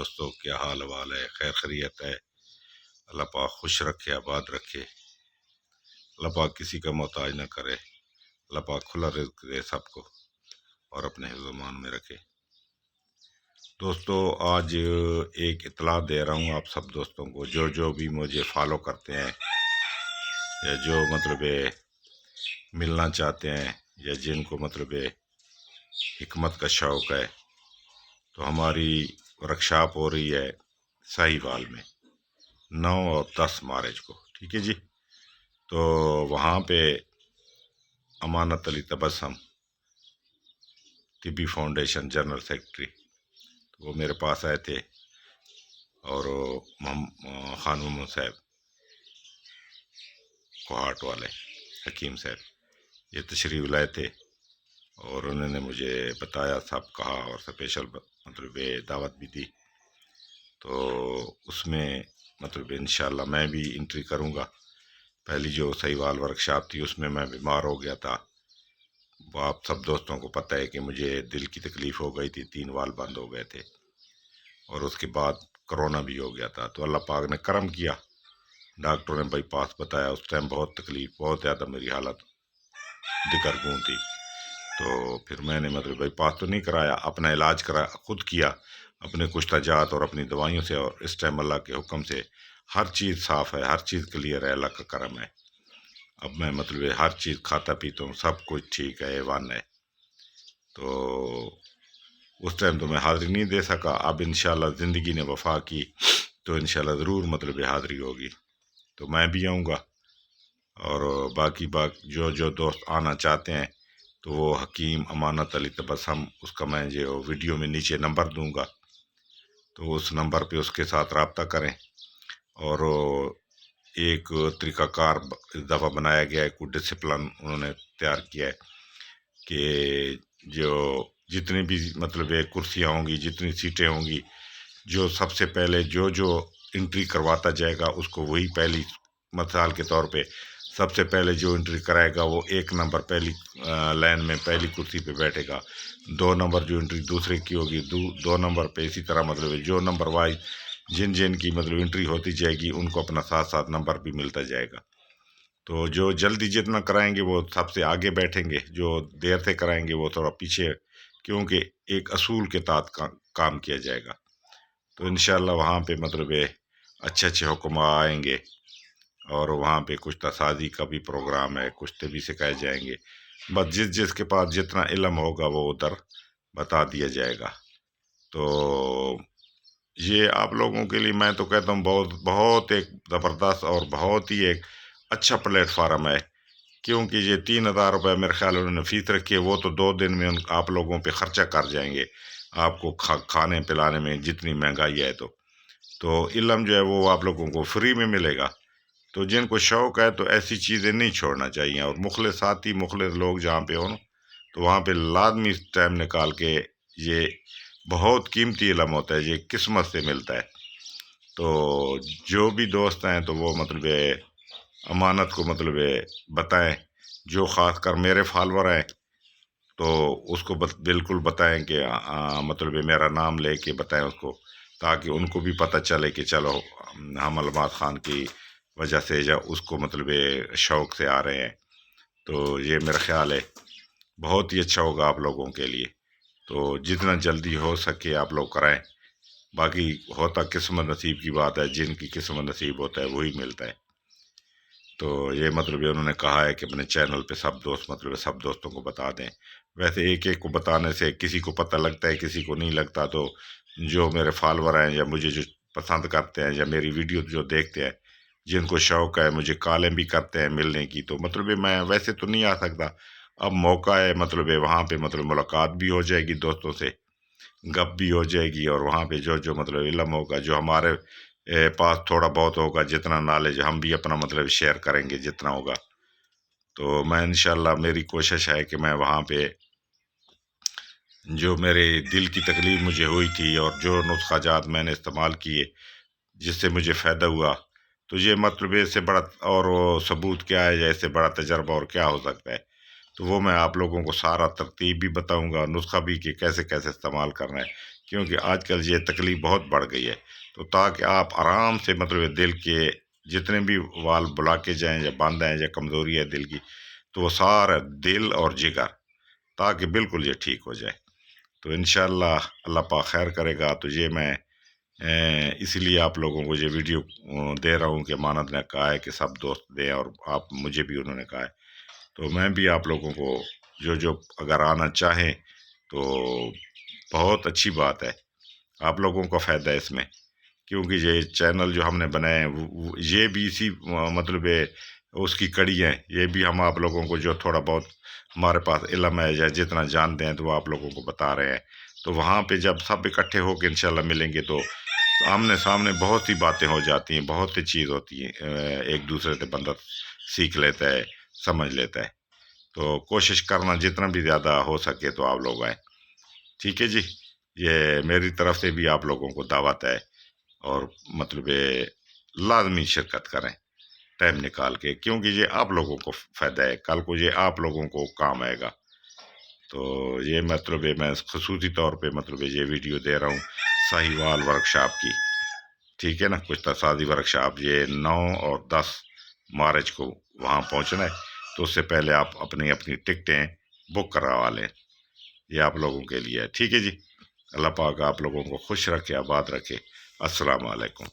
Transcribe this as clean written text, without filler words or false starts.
دوستوں، کیا حال حوال ہے؟ خیر خیریت ہے؟ اللہ پاک خوش رکھے، آباد رکھے، اللہ پاک کسی کا محتاج نہ کرے، اللہ پاک کھلا رزق دے سب کو اور اپنے حفظ و امان میں رکھے۔ دوستوں، آج ایک اطلاع دے رہا ہوں آپ سب دوستوں کو، جو بھی مجھے فالو کرتے ہیں یا جو ملنا چاہتے ہیں یا جن کو حکمت کا شوق ہے، تو ہماری ورکشاپ ہو رہی ہے ساہیوال میں 9 اور 10 مارچ کو، ٹھیک ہے جی۔ تو وہاں پہ امانت علی تبسم طبی فاؤنڈیشن جنرل سیکرٹری وہ میرے پاس آئے تھے، اور خان محمد صاحب کوہاٹ والے حکیم صاحب یہ تشریف لائے تھے، اور انہوں نے مجھے بتایا، سب کہا، اور اسپیشل دعوت بھی دی۔ تو اس میں انشاءاللہ میں بھی انٹری کروں گا۔ پہلی جو ساہیوال ورکشاپ تھی اس میں بیمار ہو گیا تھا، وہ آپ سب دوستوں کو پتہ ہے کہ مجھے دل کی تکلیف ہو گئی تھی، 3 وال بند ہو گئے تھے، اور اس کے بعد کرونا بھی ہو گیا تھا۔ تو اللہ پاک نے کرم کیا، ڈاکٹروں نے بائی پاس بتایا، اس ٹائم بہت تکلیف، بہت زیادہ میری حالت دگرگوں تھی۔ تو پھر میں نے بائی پاس تو نہیں کرایا، اپنا علاج خود کیا، اپنے کچھ تجات اور اپنی دوائیوں سے، اور اس ٹائم اللہ کے حکم سے ہر چیز صاف ہے، ہر چیز کلیئر ہے، اللہ کا کرم ہے۔ اب میں ہر چیز کھاتا پیتا ہوں، سب کچھ ٹھیک ہے، ایوان ہے۔ تو اس ٹائم تو میں حاضری نہیں دے سکا، اب انشاءاللہ زندگی نے وفا کی تو انشاءاللہ ضرور حاضری ہوگی، تو میں بھی آؤں گا، اور باقی جو دوست آنا چاہتے ہیں تو وہ حکیم امانت علی تبسم، اس کا میں جو ویڈیو میں نیچے نمبر دوں گا، تو اس نمبر پہ اس کے ساتھ رابطہ کریں۔ اور ایک طریقہ کار اس دفعہ بنایا گیا ہے، کوئی ڈسپلن انہوں نے تیار کیا ہے کہ جو جتنی بھی کرسیاں ہوں گی، جتنی سیٹیں ہوں گی، جو سب سے پہلے جو انٹری کرواتا جائے گا اس کو وہی پہلی مثال کے طور پہ سب سے پہلے جو انٹری کرائے گا وہ 1 نمبر پہلی لائن میں پہلی کرسی پہ بیٹھے گا، 2 نمبر جو انٹری دوسرے کی ہوگی 2 نمبر پہ، اسی طرح جو نمبر وائز جن کی انٹری ہوتی جائے گی ان کو اپنا ساتھ نمبر بھی ملتا جائے گا۔ تو جو جلدی جتنا کرائیں گے وہ سب سے آگے بیٹھیں گے، جو دیر سے کرائیں گے وہ تھوڑا پیچھے، کیونکہ ایک اصول کے تحت کام کیا جائے گا۔ تو انشاءاللہ وہاں پہ اچھے حکم آئیں گے، اور وہاں پہ کچھ تسازی کا بھی پروگرام ہے، کچھ بھی سکھائے جائیں گے، بس جس کے پاس جتنا علم ہوگا وہ ادھر بتا دیا جائے گا۔ تو یہ آپ لوگوں کے لیے میں تو کہتا ہوں بہت ایک زبردست اور بہت ہی ایک اچھا پلیٹ فارم ہے، کیونکہ یہ 3000 روپے میرے خیال انہوں نے فیس رکھی ہے، وہ تو 2 دن میں آپ لوگوں پہ خرچہ کر جائیں گے، آپ کو کھانے پلانے میں جتنی مہنگائی ہے۔ تو علم جو ہے وہ آپ لوگوں کو فری میں ملے گا۔ تو جن کو شوق ہے تو ایسی چیزیں نہیں چھوڑنا چاہیے، اور مخلص ساتھی، مخلص لوگ جہاں پہ ہوں تو وہاں پہ لازمی ٹائم نکال کے، یہ بہت قیمتی علم ہوتا ہے، یہ قسمت سے ملتا ہے۔ تو جو بھی دوست ہیں تو وہ امانت کو بتائیں، جو خاص کر میرے فالور ہیں تو اس کو بالکل بتائیں کہ میرا نام لے کے بتائیں اس کو، تاکہ ان کو بھی پتہ چلے کہ چلو ہم علامات خان کی وجہ سے یا اس کو شوق سے آ رہے ہیں۔ تو یہ میرا خیال ہے بہت ہی اچھا ہوگا آپ لوگوں کے لیے، تو جتنا جلدی ہو سکے آپ لوگ کرائیں، باقی ہوتا قسمت نصیب کی بات ہے، جن کی قسمت نصیب ہوتا ہے وہی ملتا ہے۔ تو یہ انہوں نے کہا ہے کہ اپنے چینل پہ سب دوست سب دوستوں کو بتا دیں۔ ویسے ایک کو بتانے سے کسی کو پتہ لگتا ہے، کسی کو نہیں لگتا، تو جو میرے فالور ہیں یا مجھے جو پسند کرتے ہیں یا میری ویڈیو جو دیکھتے ہیں، جن کو شوق ہے، مجھے کالیں بھی کرتے ہیں ملنے کی، تو میں ویسے تو نہیں آ سکتا، اب موقع ہے وہاں پہ ملاقات بھی ہو جائے گی، دوستوں سے گپ بھی ہو جائے گی، اور وہاں پہ جو علم ہوگا، جو ہمارے پاس تھوڑا بہت ہوگا، جتنا نالج ہم بھی اپنا شیئر کریں گے جتنا ہوگا۔ تو میں انشاءاللہ میری کوشش ہے کہ میں وہاں پہ جو میرے دل کی تکلیف مجھے ہوئی تھی اور جو نسخہ جات میں نے استعمال کیے جس سے مجھے فائدہ ہوا، تو یہ اس سے بڑا اور ثبوت کیا ہے، یا اس سے بڑا تجربہ اور کیا ہو سکتا ہے۔ تو وہ میں آپ لوگوں کو سارا ترتیب بھی بتاؤں گا، نسخہ بھی کہ کیسے کیسے استعمال کرنا ہے، کیونکہ آج کل یہ تکلیف بہت بڑھ گئی ہے، تو تاکہ آپ آرام سے مطلب دل کے جتنے بھی وال بلاکیج ہیں یا بند ہیں یا کمزوری ہے دل کی، تو وہ سارا دل اور جگر، تاکہ بالکل یہ ٹھیک ہو جائے۔ تو انشاءاللہ اللہ پاک خیر کرے گا۔ تو یہ میں اسی لیے آپ لوگوں کو یہ ویڈیو دے رہا ہوں کہ مانت نے کہا ہے کہ سب دوست دیں، اور آپ مجھے بھی انہوں نے کہا ہے، تو میں بھی آپ لوگوں کو جو اگر آنا چاہیں تو بہت اچھی بات ہے، آپ لوگوں کو فائدہ ہے اس میں، کیونکہ یہ چینل جو ہم نے بنائے ہیں یہ بھی اسی مطلب اس کی کڑی ہیں، یہ بھی ہم آپ لوگوں کو جو تھوڑا بہت ہمارے پاس علم ہے یا جتنا جانتے ہیں تو وہ آپ لوگوں کو بتا رہے ہیں۔ تو وہاں پہ جب سب اکٹھے ہو کے انشاءاللہ ملیں گے تو آمنے سامنے بہت سی باتیں ہو جاتی ہیں، بہت سی چیز ہوتی ہیں، ایک دوسرے سے بندہ سیکھ لیتا ہے، سمجھ لیتا ہے۔ تو کوشش کرنا جتنا بھی زیادہ ہو سکے تو آپ لوگ آئیں، ٹھیک ہے جی۔ یہ میری طرف سے بھی آپ لوگوں کو دعوت ہے، اور مطلب لازمی شرکت کریں ٹائم نکال کے، کیونکہ یہ آپ لوگوں کو فائدہ ہے، کل کو یہ آپ لوگوں کو کام آئے گا۔ تو یہ مطلب میں خصوصی طور پہ مطلب یہ ویڈیو دے رہا ہوں ساہیوال ورکشاپ کی، ٹھیک ہے نا۔ کچھ تصادی ورکشاپ یہ 9 اور 10 مارچ کو وہاں پہنچنا ہے، تو اس سے پہلے آپ اپنی ٹکٹیں بک کروا لیں، یہ آپ لوگوں کے لیے ہے، ٹھیک ہے جی۔ اللہ پاک آپ لوگوں کو خوش رکھے، آباد رکھے۔ السلام علیکم۔